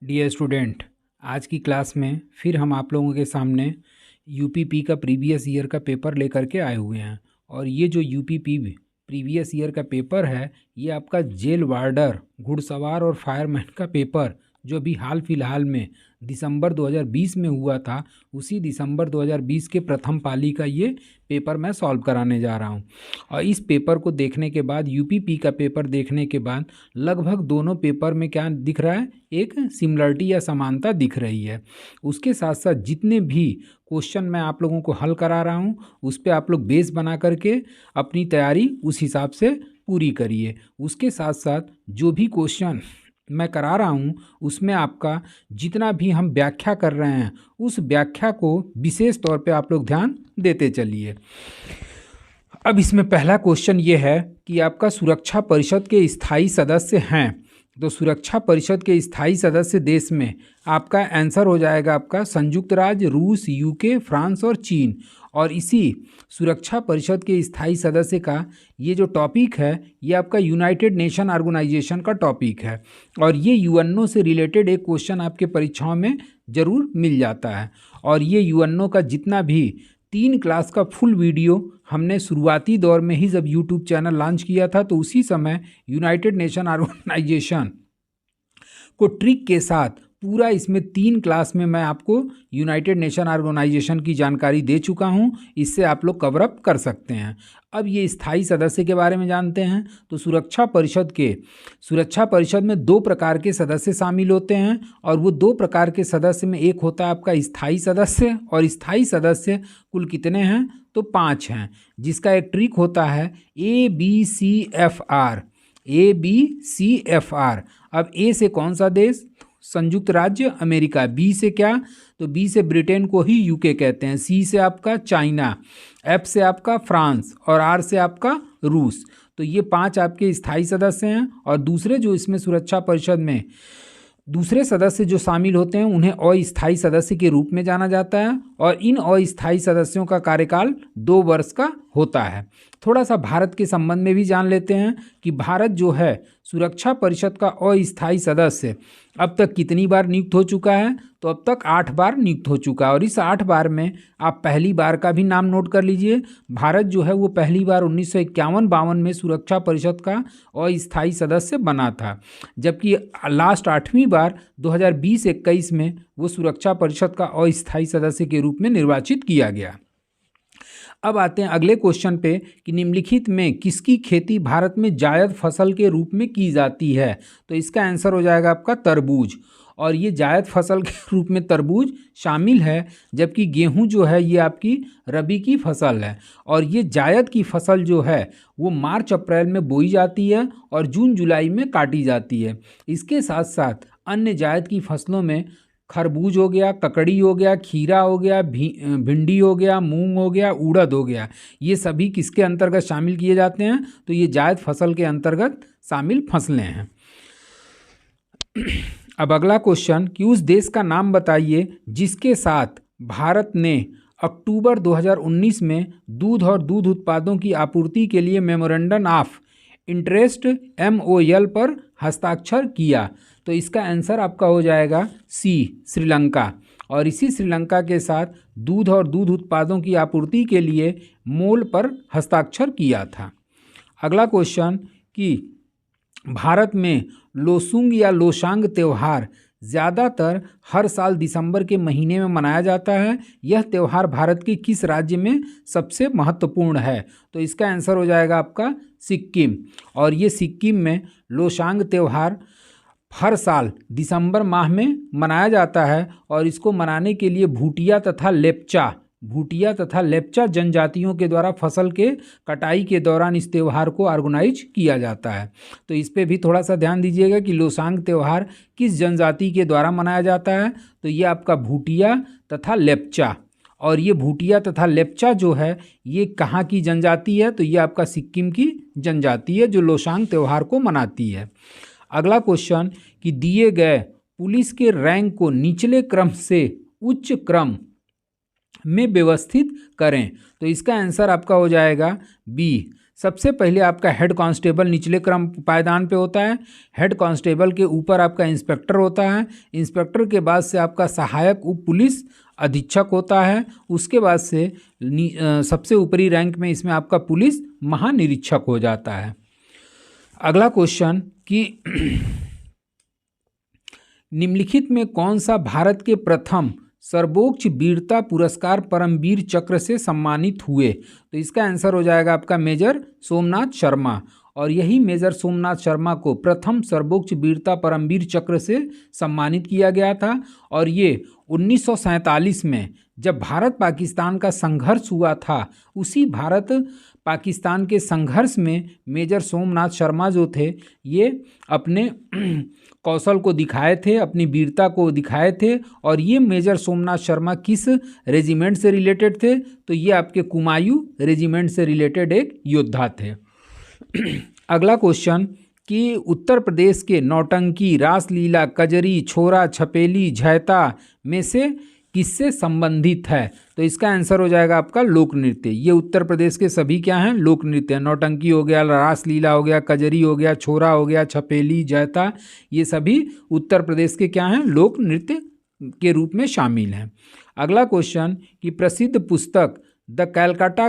Dear student, आज की class में फिर हम आप लोगों के सामने यूपीपी का प्रीवियस ईयर का पेपर लेकर के आए हुए हैं। और ये जो यूपीपी प्रीवियस ईयर का पेपर है, ये आपका जेल वार्डर, घुड़सवार और फायरमैन का पेपर जो अभी हाल फिलहाल में दिसंबर 2020 में हुआ था, उसी दिसंबर 2020 के प्रथम पाली का ये पेपर मैं सॉल्व कराने जा रहा हूँ। और इस पेपर को देखने के बाद, यूपीपी का पेपर देखने के बाद, लगभग दोनों पेपर में क्या दिख रहा है, एक सिमिलरिटी या समानता दिख रही है। उसके साथ साथ जितने भी क्वेश्चन मैं आप लोगों को हल करा रहा हूँ, उस पर आप लोग बेस बना करके अपनी तैयारी उस हिसाब से पूरी करिए। उसके साथ साथ जो भी क्वेश्चन मैं करा रहा हूँ, उसमें आपका जितना भी हम व्याख्या कर रहे हैं, उस व्याख्या को विशेष तौर पे आप लोग ध्यान देते चलिए। अब इसमें पहला क्वेश्चन ये है कि आपका सुरक्षा परिषद के स्थायी सदस्य हैं, तो सुरक्षा परिषद के स्थायी सदस्य देश में आपका आंसर हो जाएगा आपका संयुक्त राज्य, रूस, यूके, फ्रांस और चीन। और इसी सुरक्षा परिषद के स्थायी सदस्य का ये जो टॉपिक है, ये आपका यूनाइटेड नेशन ऑर्गेनाइजेशन का टॉपिक है। और ये यूएनओ से रिलेटेड एक क्वेश्चन आपके परीक्षाओं में ज़रूर मिल जाता है। और ये यूएनओ का जितना भी 3 क्लास का फुल वीडियो हमने शुरुआती दौर में ही जब यूट्यूब चैनल लॉन्च किया था, तो उसी समय यूनाइटेड नेशन ऑर्गेनाइजेशन को ट्रिक के साथ पूरा इसमें 3 क्लास में मैं आपको यूनाइटेड नेशन ऑर्गेनाइजेशन की जानकारी दे चुका हूं। इससे आप लोग कवर अप कर सकते हैं। अब ये स्थायी सदस्य के बारे में जानते हैं। तो सुरक्षा परिषद में 2 प्रकार के सदस्य शामिल होते हैं। और वो 2 प्रकार के सदस्य में एक होता है आपका स्थायी सदस्य, और स्थायी सदस्य कुल कितने हैं, तो 5 हैं, जिसका एक ट्रिक होता है ABCFR। ABCFR। अब ए से कौन सा देश, संयुक्त राज्य अमेरिका। बी से क्या, तो बी से ब्रिटेन को ही यूके कहते हैं। सी से आपका चाइना, एफ से आपका फ्रांस और आर से आपका रूस। तो ये 5 आपके स्थायी सदस्य हैं। और दूसरे जो इसमें सुरक्षा परिषद में दूसरे सदस्य जो शामिल होते हैं, उन्हें अस्थायी सदस्य के रूप में जाना जाता है। और इन अस्थायी सदस्यों का कार्यकाल 2 वर्ष का होता है। थोड़ा सा भारत के संबंध में भी जान लेते हैं कि भारत जो है सुरक्षा परिषद का अस्थायी सदस्य अब तक कितनी बार नियुक्त हो चुका है, तो अब तक 8 बार नियुक्त हो चुका है। और इस 8 बार में आप पहली बार का भी नाम नोट कर लीजिए। भारत जो है वो पहली बार 1951-52 में सुरक्षा परिषद का अस्थायी सदस्य बना था, जबकि लास्ट 8वीं बार 2020-21 में वो सुरक्षा परिषद का अस्थायी सदस्य के रूप में निर्वाचित किया गया। अब आते हैं अगले क्वेश्चन पे कि निम्नलिखित में किसकी खेती भारत में जायद फसल के रूप में की जाती है। तो इसका आंसर हो जाएगा आपका तरबूज। और ये जायद फसल के रूप में तरबूज शामिल है, जबकि गेहूं जो है ये आपकी रबी की फसल है। और ये जायद की फसल जो है वो मार्च अप्रैल में बोई जाती है और जून जुलाई में काटी जाती है। इसके साथ साथ अन्य जायद की फसलों में खरबूज हो गया, ककड़ी हो गया, खीरा हो गया, भिंडी हो गया, मूंग हो गया, उड़द हो गया, ये सभी किसके अंतर्गत शामिल किए जाते हैं, तो ये जायद फसल के अंतर्गत शामिल फसलें हैं। अब अगला क्वेश्चन कि उस देश का नाम बताइए जिसके साथ भारत ने अक्टूबर 2019 में दूध और दूध उत्पादों की आपूर्ति के लिए मेमोरेंडम ऑफ इंटरेस्ट MOL पर हस्ताक्षर किया। तो इसका आंसर आपका हो जाएगा सी, श्रीलंका। और इसी श्रीलंका के साथ दूध और दूध उत्पादों की आपूर्ति के लिए मोल पर हस्ताक्षर किया था। अगला क्वेश्चन कि भारत में लोसूंग या लोसांग त्यौहार ज़्यादातर हर साल दिसंबर के महीने में मनाया जाता है। यह त्यौहार भारत के किस राज्य में सबसे महत्वपूर्ण है। तो इसका आंसर हो जाएगा आपका सिक्किम। और ये सिक्किम में लोसांग त्यौहार हर साल दिसंबर माह में मनाया जाता है। और इसको मनाने के लिए भूटिया तथा लेप्चा जनजातियों के द्वारा फसल के कटाई के दौरान इस त्यौहार को ऑर्गेनाइज किया जाता है। तो इस पे भी थोड़ा सा ध्यान दीजिएगा कि लोसांग त्यौहार किस जनजाति के द्वारा मनाया जाता है। तो ये आपका भूटिया तथा लेप्चा। और ये भूटिया तथा लेप्चा जो है ये कहाँ की जनजाति है, तो ये आपका सिक्किम की जनजाति है जो लोसांग त्यौहार को मनाती है। अगला क्वेश्चन कि दिए गए पुलिस के रैंक को निचले क्रम से उच्च क्रम में व्यवस्थित करें। तो इसका आंसर आपका हो जाएगा बी, सबसे पहले आपका हेड कांस्टेबल निचले क्रम पायदान पे होता है। हेड कांस्टेबल के ऊपर आपका इंस्पेक्टर होता है। इंस्पेक्टर के बाद से आपका सहायक उप पुलिस अधीक्षक होता है। उसके बाद से सबसे ऊपरी रैंक में इसमें आपका पुलिस महानिरीक्षक हो जाता है। अगला क्वेश्चन कि निम्नलिखित में कौन सा भारत के प्रथम सर्वोच्च वीरता पुरस्कार परमवीर चक्र से सम्मानित हुए? तो इसका आंसर हो जाएगा आपका मेजर सोमनाथ शर्मा। और यही मेजर सोमनाथ शर्मा को प्रथम सर्वोच्च वीरता परमवीर चक्र से सम्मानित किया गया था। और ये 1947 में जब भारत पाकिस्तान का संघर्ष हुआ था, उसी भारत पाकिस्तान के संघर्ष में मेजर सोमनाथ शर्मा जो थे ये अपने कौशल को दिखाए थे, अपनी वीरता को दिखाए थे। और ये मेजर सोमनाथ शर्मा किस रेजिमेंट से रिलेटेड थे? तो ये आपके कुमायूं रेजिमेंट से रिलेटेड एक योद्धा थे। अगला क्वेश्चन कि उत्तर प्रदेश के नौटंकी, रासलीला, कजरी, छोरा, छपेली, झैता में से किससे संबंधित है? तो इसका आंसर हो जाएगा आपका लोक नृत्य। ये उत्तर प्रदेश के सभी क्या हैं? लोक नृत्य। नौटंकी हो गया, रासलीला हो गया, कजरी हो गया, छोरा हो गया, छपेली, जैता, ये सभी उत्तर प्रदेश के क्या हैं? लोक नृत्य के रूप में शामिल हैं। अगला क्वेश्चन कि प्रसिद्ध पुस्तक द कैलकाटा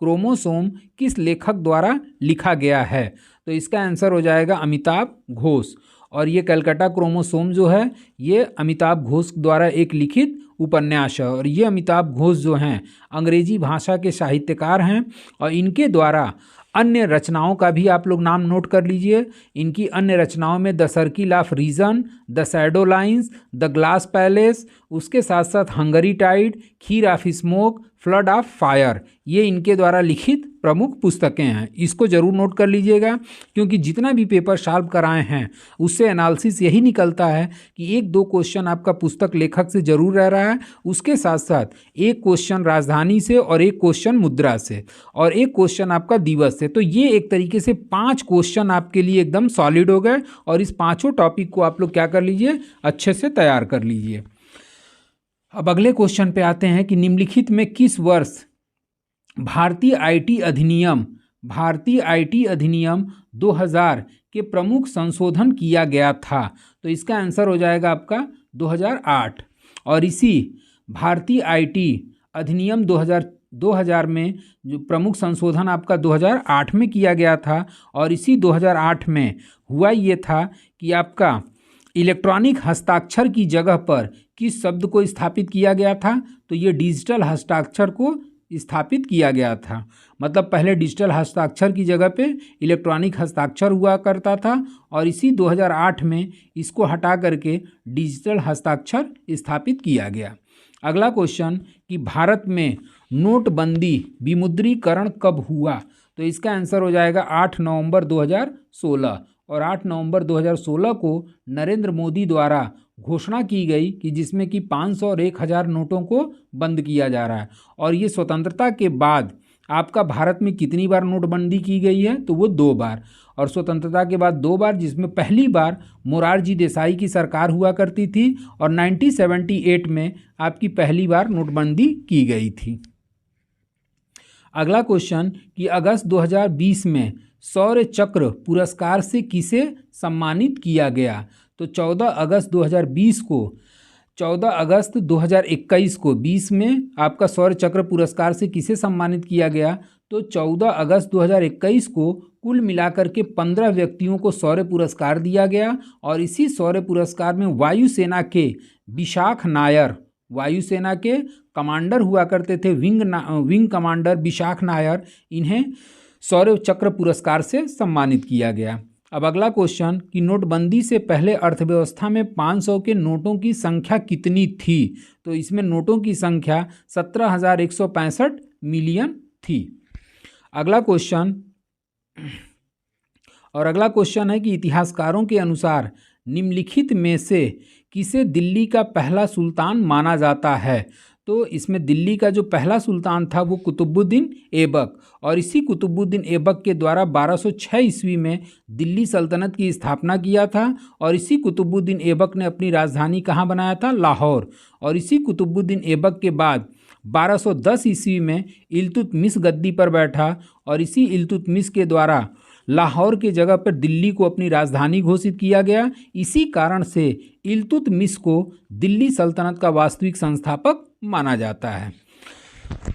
क्रोमोसोम किस लेखक द्वारा लिखा गया है? तो इसका आंसर हो जाएगा अमिताभ घोष। और ये कलकत्ता क्रोमोसोम जो है ये अमिताभ घोष द्वारा एक लिखित उपन्यास है। और ये अमिताभ घोष जो हैं अंग्रेजी भाषा के साहित्यकार हैं। और इनके द्वारा अन्य रचनाओं का भी आप लोग नाम नोट कर लीजिए। इनकी अन्य रचनाओं में the circle of reason, the shadow lines, the glass palace, उसके साथ साथ hungry tide, river of smoke, flood of fire, ये इनके द्वारा लिखित प्रमुख पुस्तकें हैं। इसको जरूर नोट कर लीजिएगा, क्योंकि जितना भी पेपर सॉल्व कराए हैं उससे एनालिसिस यही निकलता है कि एक दो क्वेश्चन आपका पुस्तक लेखक से जरूर रह रहा है, उसके साथ साथ एक क्वेश्चन राजधानी से और एक क्वेश्चन मुद्रा से और एक क्वेश्चन आपका दिवस से। तो ये एक तरीके से 5 क्वेश्चन आपके लिए एकदम सॉलिड हो गए। और इस पाँचों टॉपिक को आप लोग क्या कर लीजिए? अच्छे से तैयार कर लीजिए। अब अगले क्वेश्चन पे आते हैं कि निम्नलिखित में किस वर्ष भारतीय आईटी अधिनियम 2000 के प्रमुख संशोधन किया गया था? तो इसका आंसर हो जाएगा आपका 2008। और इसी भारतीय आईटी अधिनियम 2000 में जो प्रमुख संशोधन आपका 2008 में किया गया था। और इसी 2008 में हुआ ये था कि आपका इलेक्ट्रॉनिक हस्ताक्षर की जगह पर किस शब्द को स्थापित किया गया था? तो ये डिजिटल हस्ताक्षर को स्थापित किया गया था। मतलब पहले डिजिटल हस्ताक्षर की जगह पे इलेक्ट्रॉनिक हस्ताक्षर हुआ करता था और इसी 2008 में इसको हटा करके डिजिटल हस्ताक्षर स्थापित किया गया। अगला क्वेश्चन कि भारत में नोटबंदी विमुद्रीकरण कब हुआ? तो इसका आंसर हो जाएगा 8 नवंबर 2016। और 8 नवंबर 2016 को नरेंद्र मोदी द्वारा घोषणा की गई कि जिसमें कि 500 और 1000 नोटों को बंद किया जा रहा है। और ये स्वतंत्रता के बाद आपका भारत में कितनी बार नोटबंदी की गई है? तो वो 2 बार। और स्वतंत्रता के बाद 2 बार, जिसमें पहली बार मोरारजी देसाई की सरकार हुआ करती थी और 1978 में आपकी पहली बार नोटबंदी की गई थी। अगला क्वेश्चन कि अगस्त 2020 में शौर्य चक्र पुरस्कार से किसे सम्मानित किया गया? तो 14 अगस्त 2021 को 20 में आपका शौर्य चक्र पुरस्कार से किसे सम्मानित किया गया? तो 14 अगस्त 2021 को कुल मिलाकर के 15 व्यक्तियों को शौर्य पुरस्कार दिया गया। और इसी शौर्य पुरस्कार में वायुसेना के विशाख नायर, वायुसेना के कमांडर हुआ करते थे, विंग कमांडर विशाख नायर, इन्हें शौर्य चक्र पुरस्कार से सम्मानित किया गया। अब अगला क्वेश्चन कि नोटबंदी से पहले अर्थव्यवस्था में 500 के नोटों की संख्या कितनी थी? तो इसमें नोटों की संख्या 17,165 मिलियन थी। अगला क्वेश्चन है कि इतिहासकारों के अनुसार निम्नलिखित में से किसे दिल्ली का पहला सुल्तान माना जाता है? तो इसमें दिल्ली का जो पहला सुल्तान था वो कुतुबुद्दीन ऐबक, और इसी कुतुबुद्दीन ऐबक के द्वारा 1206 ईस्वी में दिल्ली सल्तनत की स्थापना किया था। और इसी कुतुबुद्दीन ऐबक ने अपनी राजधानी कहाँ बनाया था? लाहौर। और इसी कुतुबुद्दीन ऐबक के बाद 1210 ईस्वी में इल्तुतमिश गद्दी पर बैठा, और इसी इल्तुतमिश के द्वारा लाहौर की जगह पर दिल्ली को अपनी राजधानी घोषित किया गया। इसी कारण से इल्तुतमिश को दिल्ली सल्तनत का वास्तविक संस्थापक माना जाता है।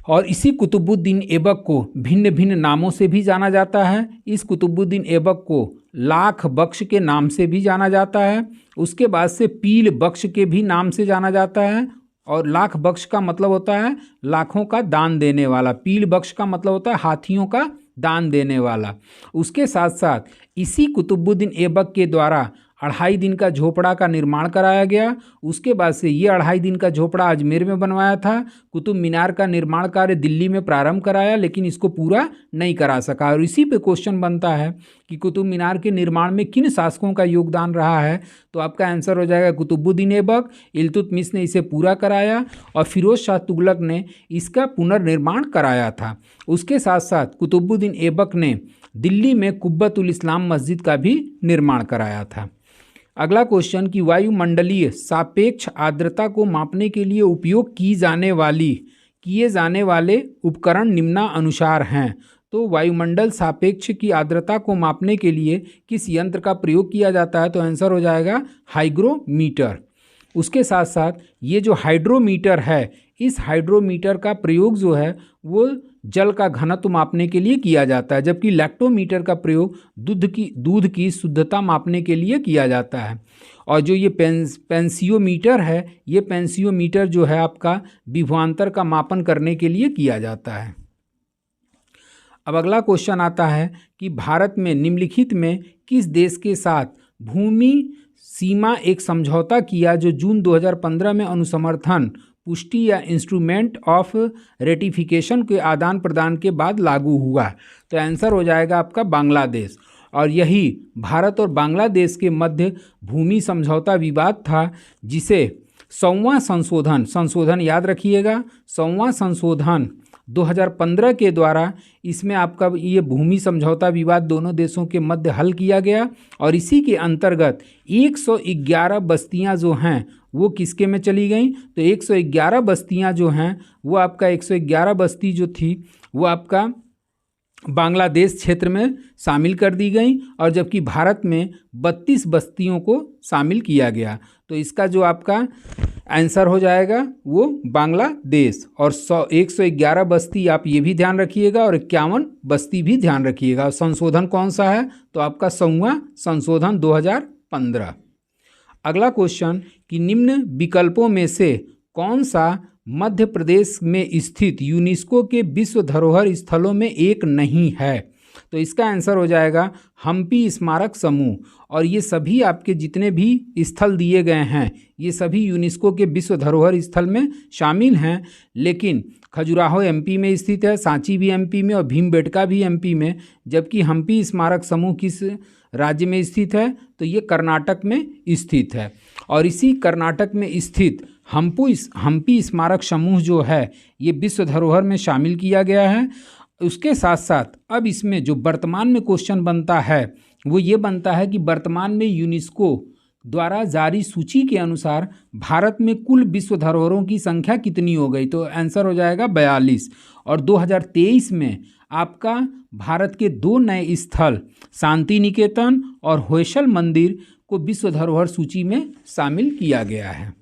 और इसी कुतुबुद्दीन ऐबक को भिन्न भिन्न नामों से भी जाना जाता है। इस कुतुबुद्दीन ऐबक को लाख बख्श के नाम से भी जाना जाता है। उसके बाद से पील बख्श के भी नाम से जाना जाता है। और लाख बख्श का मतलब होता है लाखों का दान देने वाला, पील बख्श का मतलब होता है हाथियों का दान देने वाला। उसके साथ साथ इसी कुतुबुद्दीन ऐबक के द्वारा 2.5 दिन का झोपड़ा का निर्माण कराया गया। उसके बाद से ये 2.5 दिन का झोपड़ा अजमेर में बनवाया था। कुतुब मीनार का निर्माण कार्य दिल्ली में प्रारंभ कराया, लेकिन इसको पूरा नहीं करा सका। और इसी पे क्वेश्चन बनता है कि कुतुब मीनार के निर्माण में किन शासकों का योगदान रहा है? तो आपका आंसर हो जाएगा कुतुबुद्दीन ऐबक। इल्तुतमिश ने इसे पूरा कराया और फिरोज शाह तुगलक ने इसका पुनर्निर्माण कराया था। उसके साथ साथ कुतुबुद्दीन ऐबक ने दिल्ली में कुब्बतुल इस्लाम मस्जिद का भी निर्माण कराया था। अगला क्वेश्चन कि वायुमंडलीय सापेक्ष आर्द्रता को मापने के लिए उपयोग किए जाने वाले उपकरण निम्नानुसार हैं। तो वायुमंडल सापेक्ष की आर्द्रता को मापने के लिए किस यंत्र का प्रयोग किया जाता है? तो आंसर हो जाएगा हाइग्रोमीटर। उसके साथ साथ ये जो हाइड्रोमीटर है, इस हाइड्रोमीटर का प्रयोग जो है वो जल का घनत्व मापने के लिए किया जाता है, जबकि लैक्टोमीटर का प्रयोग दूध की शुद्धता मापने के लिए किया जाता है। और जो ये पेंसियोमीटर है, ये पेंसियोमीटर जो है आपका विभवांतर का मापन करने के लिए किया जाता है। अब अगला क्वेश्चन आता है कि भारत में निम्नलिखित में किस देश के साथ भूमि सीमा एक समझौता किया जो जून 2015 में अनुसमर्थन, पुष्टि या इंस्ट्रूमेंट ऑफ रेटिफिकेशन के आदान प्रदान के बाद लागू हुआ? तो आंसर हो जाएगा आपका बांग्लादेश। और यही भारत और बांग्लादेश के मध्य भूमि समझौता विवाद था, जिसे 100वां संशोधन याद रखिएगा, 100वां संशोधन 2015 के द्वारा इसमें आपका ये भूमि समझौता विवाद दोनों देशों के मध्य हल किया गया। और इसी के अंतर्गत 111 बस्तियां जो हैं वो किसके में चली गई? तो 111 बस्तियां जो हैं वो आपका 111 बस्ती जो थी वो आपका बांग्लादेश क्षेत्र में शामिल कर दी गई, और जबकि भारत में 32 बस्तियों को शामिल किया गया। तो इसका जो आपका आंसर हो जाएगा वो बांग्लादेश। और 111 बस्ती आप ये भी ध्यान रखिएगा, और 51 बस्ती भी ध्यान रखिएगा। संशोधन कौन सा है? तो आपका 100वां संशोधन 2015। अगला क्वेश्चन कि निम्न विकल्पों में से कौन सा मध्य प्रदेश में स्थित यूनेस्को के विश्व धरोहर स्थलों में एक नहीं है? तो इसका आंसर हो जाएगा हम्पी स्मारक समूह। और ये सभी आपके जितने भी स्थल दिए गए हैं ये सभी यूनेस्को के विश्व धरोहर स्थल में शामिल हैं, लेकिन खजुराहो एमपी में स्थित है, सांची भी एमपी में और भीमबेटका भी एमपी में। जबकि हम्पी स्मारक समूह किस राज्य में स्थित है? तो ये कर्नाटक में स्थित है। और इसी कर्नाटक में स्थित हम्पी स्मारक समूह जो है ये विश्व धरोहर में शामिल किया गया है। उसके साथ साथ अब इसमें जो वर्तमान में क्वेश्चन बनता है वो ये बनता है कि वर्तमान में यूनेस्को द्वारा जारी सूची के अनुसार भारत में कुल विश्व धरोहरों की संख्या कितनी हो गई? तो आंसर हो जाएगा 42। और 2023 में आपका भारत के 2 नए स्थल शांति निकेतन और होयसल मंदिर को विश्व धरोहर सूची में शामिल किया गया है।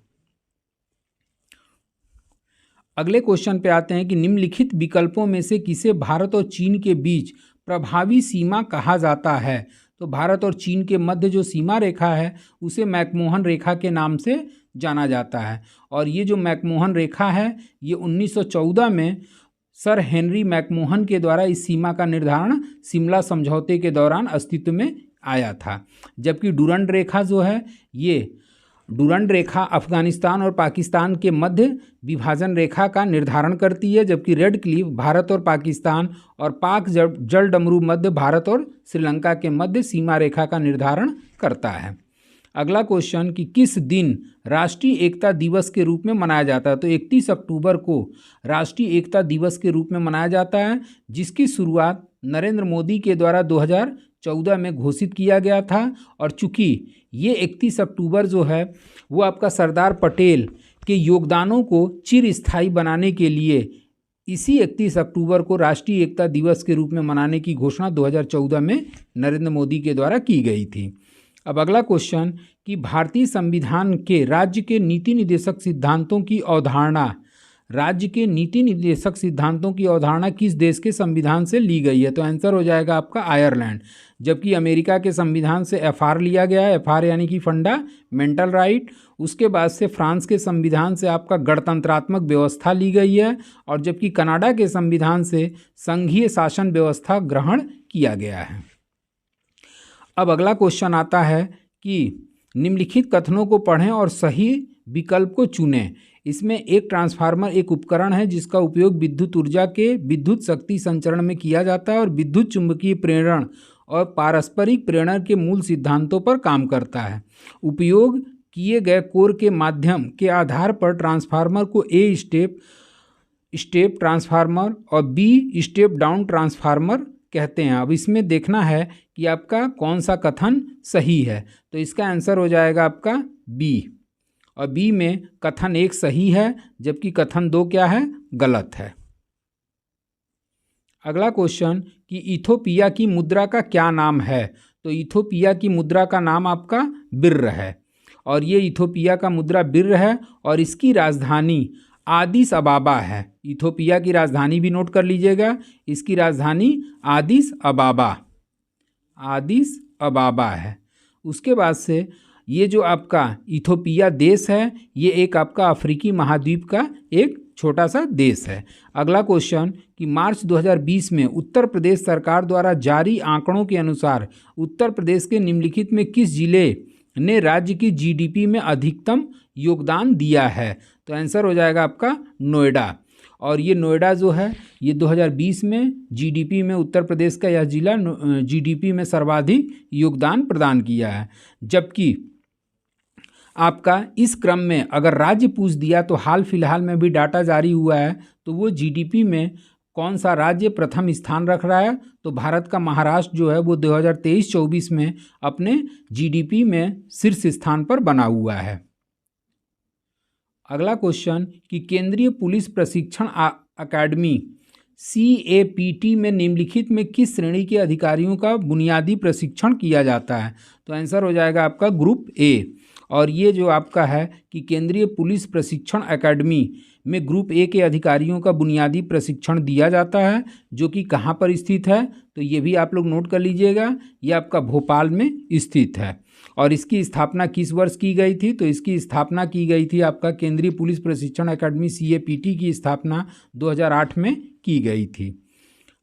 अगले क्वेश्चन पे आते हैं कि निम्नलिखित विकल्पों में से किसे भारत और चीन के बीच प्रभावी सीमा कहा जाता है? तो भारत और चीन के मध्य जो सीमा रेखा है उसे मैकमोहन रेखा के नाम से जाना जाता है। और ये जो मैकमोहन रेखा है ये 1914 में सर हेनरी मैकमोहन के द्वारा इस सीमा का निर्धारण शिमला समझौते के दौरान अस्तित्व में आया था। जबकि डुरंड रेखा जो है ये डुरंड रेखा अफगानिस्तान और पाकिस्तान के मध्य विभाजन रेखा का निर्धारण करती है, जबकि रेड क्लिफ भारत और पाकिस्तान और पाक जलडमरू मध्य भारत और श्रीलंका के मध्य सीमा रेखा का निर्धारण करता है। अगला क्वेश्चन कि किस दिन राष्ट्रीय एकता दिवस के रूप में मनाया जाता है। तो 31 अक्टूबर को राष्ट्रीय एकता दिवस के रूप में मनाया जाता है, जिसकी शुरुआत नरेंद्र मोदी के द्वारा 2014 में घोषित किया गया था। और चूंकि ये 31 अक्टूबर जो है वो आपका सरदार पटेल के योगदानों को चिरस्थायी बनाने के लिए इसी 31 अक्टूबर को राष्ट्रीय एकता दिवस के रूप में मनाने की घोषणा 2014 में नरेंद्र मोदी के द्वारा की गई थी। अब अगला क्वेश्चन कि भारतीय संविधान के राज्य के नीति निर्देशक सिद्धांतों की अवधारणा, राज्य के नीति निर्देशक सिद्धांतों की अवधारणा किस देश के संविधान से ली गई है। तो आंसर हो जाएगा आपका आयरलैंड। जबकि अमेरिका के संविधान से एफआर लिया गया है, एफआर यानी कि फंडामेंटल राइट। उसके बाद से फ्रांस के संविधान से आपका गणतंत्रात्मक व्यवस्था ली गई है, और जबकि कनाडा के संविधान से संघीय शासन व्यवस्था ग्रहण किया गया है। अब अगला क्वेश्चन आता है कि निम्नलिखित कथनों को पढ़ें और सही विकल्प को चुनें। इसमें एक ट्रांसफार्मर एक उपकरण है जिसका उपयोग विद्युत ऊर्जा के विद्युत शक्ति संचरण में किया जाता है और विद्युत चुंबकीय प्रेरण और पारस्परिक प्रेरण के मूल सिद्धांतों पर काम करता है। उपयोग किए गए कोर के माध्यम के आधार पर ट्रांसफार्मर को ए स्टेप ट्रांसफार्मर और बी स्टेप डाउन ट्रांसफार्मर कहते हैं। अब इसमें देखना है कि आपका कौन सा कथन सही है। तो इसका आंसर हो जाएगा आपका बी, और बी में कथन 1 सही है जबकि कथन 2 क्या है, गलत है। अगला क्वेश्चन कि इथोपिया की मुद्रा का क्या नाम है। तो इथोपिया की मुद्रा का नाम आपका बिर्र है, और ये इथोपिया का मुद्रा बिर्र है और इसकी राजधानी आदिस अबाबा है। इथोपिया की राजधानी भी नोट कर लीजिएगा, इसकी राजधानी आदिस अबाबा है। उसके बाद से ये जो आपका इथोपिया देश है ये एक आपका अफ्रीकी महाद्वीप का एक छोटा सा देश है। अगला क्वेश्चन कि मार्च 2020 में उत्तर प्रदेश सरकार द्वारा जारी आंकड़ों के अनुसार उत्तर प्रदेश के निम्नलिखित में किस जिले ने राज्य की जीडीपी में अधिकतम योगदान दिया है। तो आंसर हो जाएगा आपका नोएडा, और ये नोएडा जो है ये 2020 में जीडीपी में उत्तर प्रदेश का यह जिला जीडीपी में सर्वाधिक योगदान प्रदान किया है। जबकि आपका इस क्रम में अगर राज्य पूछ दिया तो हाल फिलहाल में भी डाटा जारी हुआ है, तो वो जीडीपी में कौन सा राज्य प्रथम स्थान रख रहा है। तो भारत का महाराष्ट्र जो है वो 2023-24 में अपने जीडीपी में शीर्ष स्थान पर बना हुआ है। अगला क्वेश्चन कि केंद्रीय पुलिस प्रशिक्षण अकादमी CAPT में निम्नलिखित में किस श्रेणी के अधिकारियों का बुनियादी प्रशिक्षण किया जाता है। तो आंसर हो जाएगा आपका ग्रुप ए, और ये जो आपका है कि केंद्रीय पुलिस प्रशिक्षण अकादमी में ग्रुप ए के अधिकारियों का बुनियादी प्रशिक्षण दिया जाता है, जो कि कहाँ पर स्थित है। तो ये भी आप लोग नोट कर लीजिएगा, ये आपका भोपाल में स्थित है। और इसकी स्थापना किस वर्ष की गई थी। तो इसकी स्थापना की गई थी आपका केंद्रीय पुलिस प्रशिक्षण अकादमी CAPT की स्थापना 2008 में की गई थी।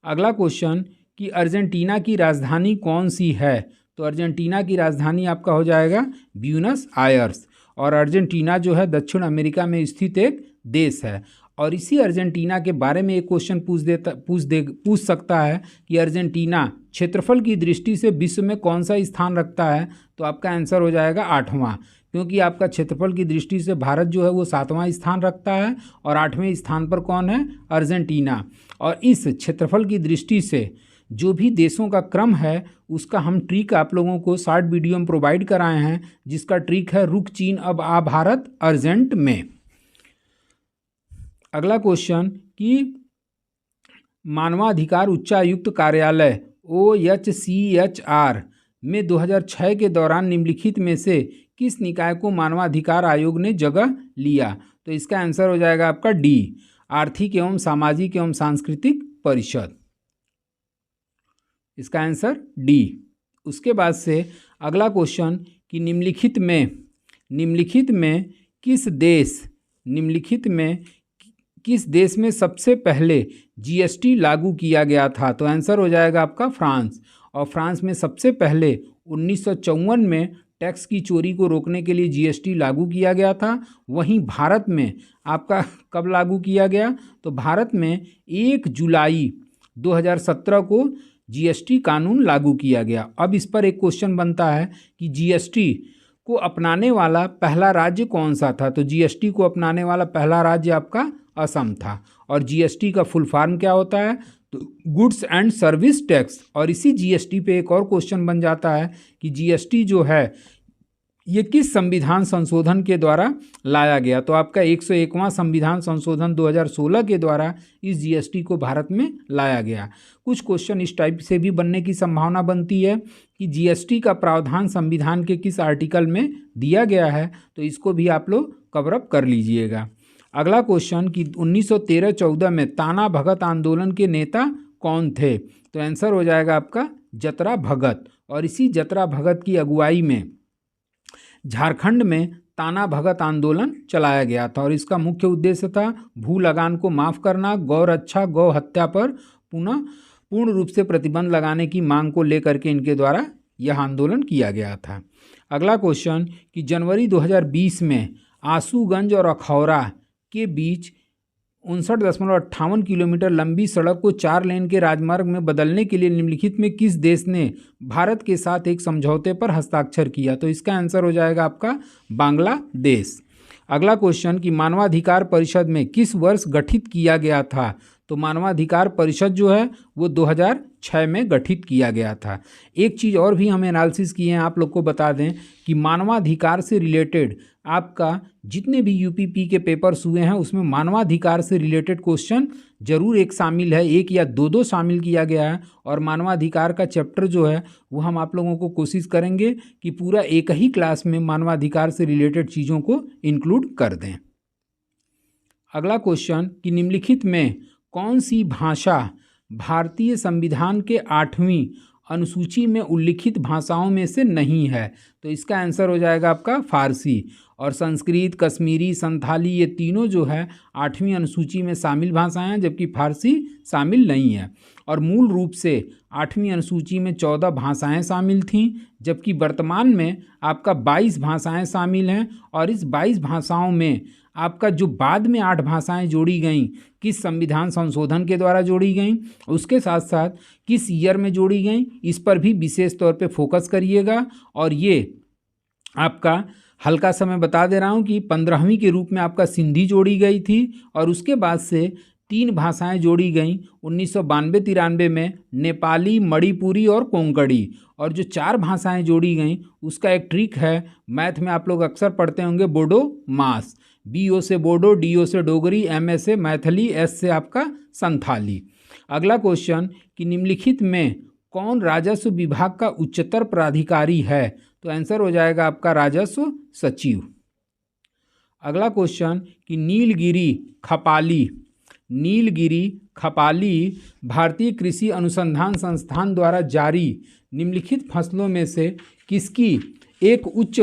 अगला क्वेश्चन कि अर्जेंटीना की राजधानी कौन सी है। तो अर्जेंटीना की राजधानी आपका हो जाएगा ब्यूनस आयर्स, और अर्जेंटीना जो है दक्षिण अमेरिका में स्थित एक देश है। और इसी अर्जेंटीना के बारे में एक क्वेश्चन पूछ सकता है कि अर्जेंटीना क्षेत्रफल की दृष्टि से विश्व में कौन सा स्थान रखता है। तो आपका आंसर हो जाएगा 8वां, क्योंकि आपका क्षेत्रफल की दृष्टि से भारत जो है वो 7वां स्थान रखता है और 8वें स्थान पर कौन है, अर्जेंटीना। और इस क्षेत्रफल की दृष्टि से जो भी देशों का क्रम है उसका हम ट्रिक आप लोगों को शॉर्ट वीडियो में प्रोवाइड कराए हैं, जिसका ट्रिक है रुक चीन अब आ भारत अर्जेंट में। अगला क्वेश्चन कि मानवाधिकार उच्चायुक्त कार्यालय OHCHR में 2006 के दौरान निम्नलिखित में से किस निकाय को मानवाधिकार आयोग ने जगह लिया। तो इसका आंसर हो जाएगा आपका डी, आर्थिक एवं सामाजिक एवं सांस्कृतिक परिषद। इसका आंसर डी। उसके बाद से अगला क्वेश्चन कि निम्नलिखित में किस देश में सबसे पहले GST लागू किया गया था। तो आंसर हो जाएगा आपका फ्रांस, और फ्रांस में सबसे पहले 1954 में टैक्स की चोरी को रोकने के लिए GST लागू किया गया था। वहीं भारत में आपका कब लागू किया गया। तो भारत में 1 जुलाई 2017 को GST कानून लागू किया गया। अब इस पर एक क्वेश्चन बनता है कि GST को अपनाने वाला पहला राज्य कौन सा था? तो जीएसटी को अपनाने वाला पहला राज्य आपका असम था। और जीएसटी का फुल फॉर्म क्या होता है? तो गुड्स एंड सर्विस टैक्स। और इसी जीएसटी पे एक और क्वेश्चन बन जाता है कि जीएसटी जो है ये किस संविधान संशोधन के द्वारा लाया गया? तो आपका 101वां संविधान संशोधन 2016 के द्वारा इस जीएसटी को भारत में लाया गया। कुछ क्वेश्चन इस टाइप से भी बनने की संभावना बनती है कि जीएसटी का प्रावधान संविधान के किस आर्टिकल में दिया गया है, तो इसको भी आप लोग कवर अप कर लीजिएगा। अगला क्वेश्चन कि 1913-14 में ताना भगत आंदोलन के नेता कौन थे? तो आंसर हो जाएगा आपका जतरा भगत। और इसी जतरा भगत की अगुवाई में झारखंड में ताना भगत आंदोलन चलाया गया था। और इसका मुख्य उद्देश्य था भू लगान को माफ़ करना, गौ रक्षा, गौ हत्या पर पूर्ण रूप से प्रतिबंध लगाने की मांग को लेकर के इनके द्वारा यह आंदोलन किया गया था। अगला क्वेश्चन कि जनवरी 2020 में आसूगंज और अखौरा के बीच 59.58 किलोमीटर लंबी सड़क को 4 लेन के राजमार्ग में बदलने के लिए निम्नलिखित में किस देश ने भारत के साथ एक समझौते पर हस्ताक्षर किया? तो इसका आंसर हो जाएगा आपका बांग्लादेश। अगला क्वेश्चन कि मानवाधिकार परिषद में किस वर्ष गठित किया गया था? तो मानवाधिकार परिषद जो है वो 2006 में गठित किया गया था। एक चीज़ और भी हमें एनालिसिस किए हैं, आप लोग को बता दें कि मानवाधिकार से रिलेटेड आपका जितने भी यूपीपी के पेपर्स हुए हैं उसमें मानवाधिकार से रिलेटेड क्वेश्चन जरूर एक शामिल है, एक या दो शामिल किया गया है। और मानवाधिकार का चैप्टर जो है वो हम आप लोगों को कोशिश करेंगे कि पूरा एक ही क्लास में मानवाधिकार से रिलेटेड चीज़ों को इंक्लूड कर दें। अगला क्वेश्चन कि निम्नलिखित में कौन सी भाषा भारतीय संविधान के 8वीं अनुसूची में उल्लिखित भाषाओं में से नहीं है? तो इसका आंसर हो जाएगा आपका फारसी। और संस्कृत, कश्मीरी, संथाली ये तीनों जो है 8वीं अनुसूची में शामिल भाषाएं हैं, जबकि फारसी शामिल नहीं है। और मूल रूप से 8वीं अनुसूची में 14 भाषाएं शामिल थीं, जबकि वर्तमान में आपका 22 भाषाएं शामिल हैं। और इस 22 भाषाओं में आपका जो बाद में 8 भाषाएं जोड़ी गईं किस संविधान संशोधन के द्वारा जोड़ी गईं, उसके साथ साथ किस ईयर में जोड़ी गईं, इस पर भी विशेष तौर पे फोकस करिएगा। और ये आपका हल्का सा मैं बता दे रहा हूँ कि 15वीं के रूप में आपका सिंधी जोड़ी गई थी। और उसके बाद से 3 भाषाएं जोड़ी गईं 1992-93 में, नेपाली, मणिपुरी और कोंकणी। और जो 4 भाषाएं जोड़ी गईं उसका एक ट्रिक है, मैथ में आप लोग अक्सर पढ़ते होंगे, बोडो मास। BO से बोडो, DO से डोगरी, MA से मैथिली, S से आपका संथाली। अगला क्वेश्चन कि निम्नलिखित में कौन राजस्व विभाग का उच्चतर प्राधिकारी है? तो आंसर हो जाएगा आपका राजस्व सचिव। अगला क्वेश्चन कि नीलगिरी खपाली भारतीय कृषि अनुसंधान संस्थान द्वारा जारी निम्नलिखित फसलों में से किसकी एक उच्च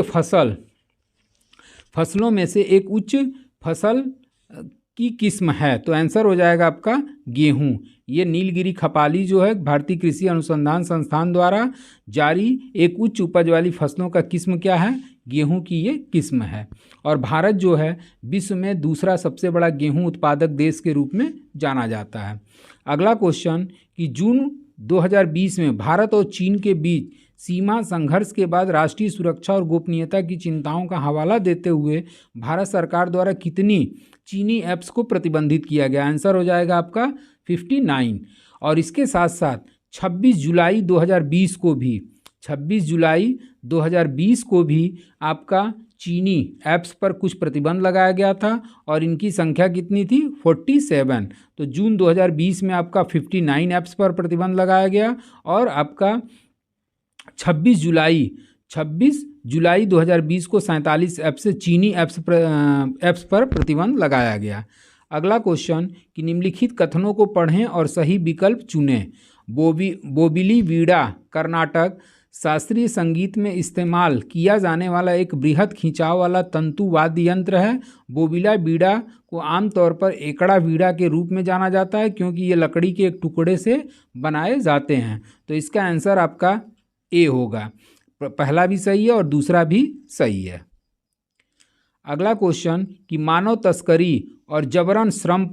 फसलों में से एक उच्च फसल की किस्म है? तो आंसर हो जाएगा आपका गेहूं। ये नीलगिरी खपाली जो है भारतीय कृषि अनुसंधान संस्थान द्वारा जारी एक उच्च उपज वाली फसलों का किस्म क्या है? गेहूं की ये किस्म है। और भारत जो है विश्व में दूसरा सबसे बड़ा गेहूं उत्पादक देश के रूप में जाना जाता है। अगला क्वेश्चन कि जून 2020 में भारत और चीन के बीच सीमा संघर्ष के बाद राष्ट्रीय सुरक्षा और गोपनीयता की चिंताओं का हवाला देते हुए भारत सरकार द्वारा कितनी चीनी ऐप्स को प्रतिबंधित किया गया? आंसर हो जाएगा आपका 59। और इसके साथ साथ 26 जुलाई 2020 को भी आपका चीनी ऐप्स पर कुछ प्रतिबंध लगाया गया था। और इनकी संख्या कितनी थी? 47। तो जून 2020 में आपका 59 ऐप्स पर प्रतिबंध लगाया गया। और आपका 26 जुलाई 2020 को 47 ऐप से चीनी ऐप्स पर प्रतिबंध लगाया गया। अगला क्वेश्चन कि निम्नलिखित कथनों को पढ़ें और सही विकल्प चुनें। बोबिली वीणा कर्नाटक शास्त्रीय संगीत में इस्तेमाल किया जाने वाला एक बृहद खिंचाव वाला तंतु वाद्य यंत्र है। बोबिला वीणा को आमतौर पर एकड़ा वीणा के रूप में जाना जाता है, क्योंकि ये लकड़ी के एक टुकड़े से बनाए जाते हैं। तो इसका आंसर आपका ए होगा। पहला भी सही है और दूसरा भी सही है। अगला क्वेश्चन कि मानव तस्करी और जबरन श्रम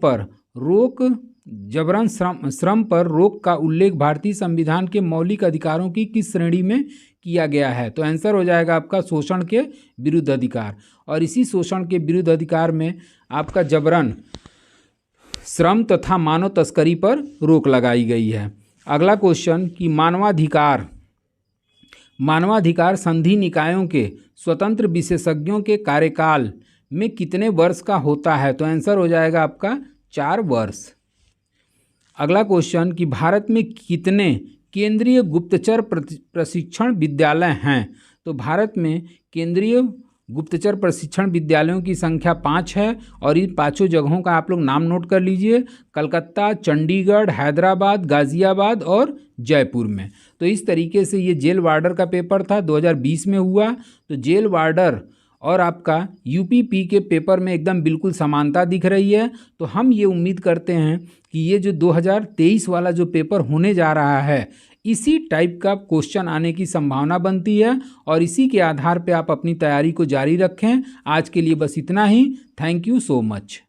पर रोक का उल्लेख भारतीय संविधान के मौलिक अधिकारों की किस श्रेणी में किया गया है? तो आंसर हो जाएगा आपका शोषण के विरुद्ध अधिकार। और इसी शोषण के विरुद्ध अधिकार में आपका जबरन श्रम तथा मानव तस्करी पर रोक लगाई गई है। अगला क्वेश्चन कि मानवाधिकार संधि निकायों के स्वतंत्र विशेषज्ञों के कार्यकाल में कितने वर्ष का होता है? तो आंसर हो जाएगा आपका 4 वर्ष। अगला क्वेश्चन कि भारत में कितने केंद्रीय गुप्तचर प्रशिक्षण विद्यालय हैं? तो भारत में केंद्रीय गुप्तचर प्रशिक्षण विद्यालयों की संख्या 5 है और इन 5 जगहों का आप लोग नाम नोट कर लीजिए। कलकत्ता, चंडीगढ़, हैदराबाद, गाज़ियाबाद और जयपुर में। तो इस तरीके से ये जेल वार्डर का पेपर था, 2020 में हुआ। तो जेल वार्डर और आपका यूपीपी के पेपर में एकदम बिल्कुल समानता दिख रही है। तो हम ये उम्मीद करते हैं कि ये जो 2023 वाला जो पेपर होने जा रहा है, इसी टाइप का क्वेश्चन आने की संभावना बनती है और इसी के आधार पे आप अपनी तैयारी को जारी रखें। आज के लिए बस इतना ही। Thank you so much.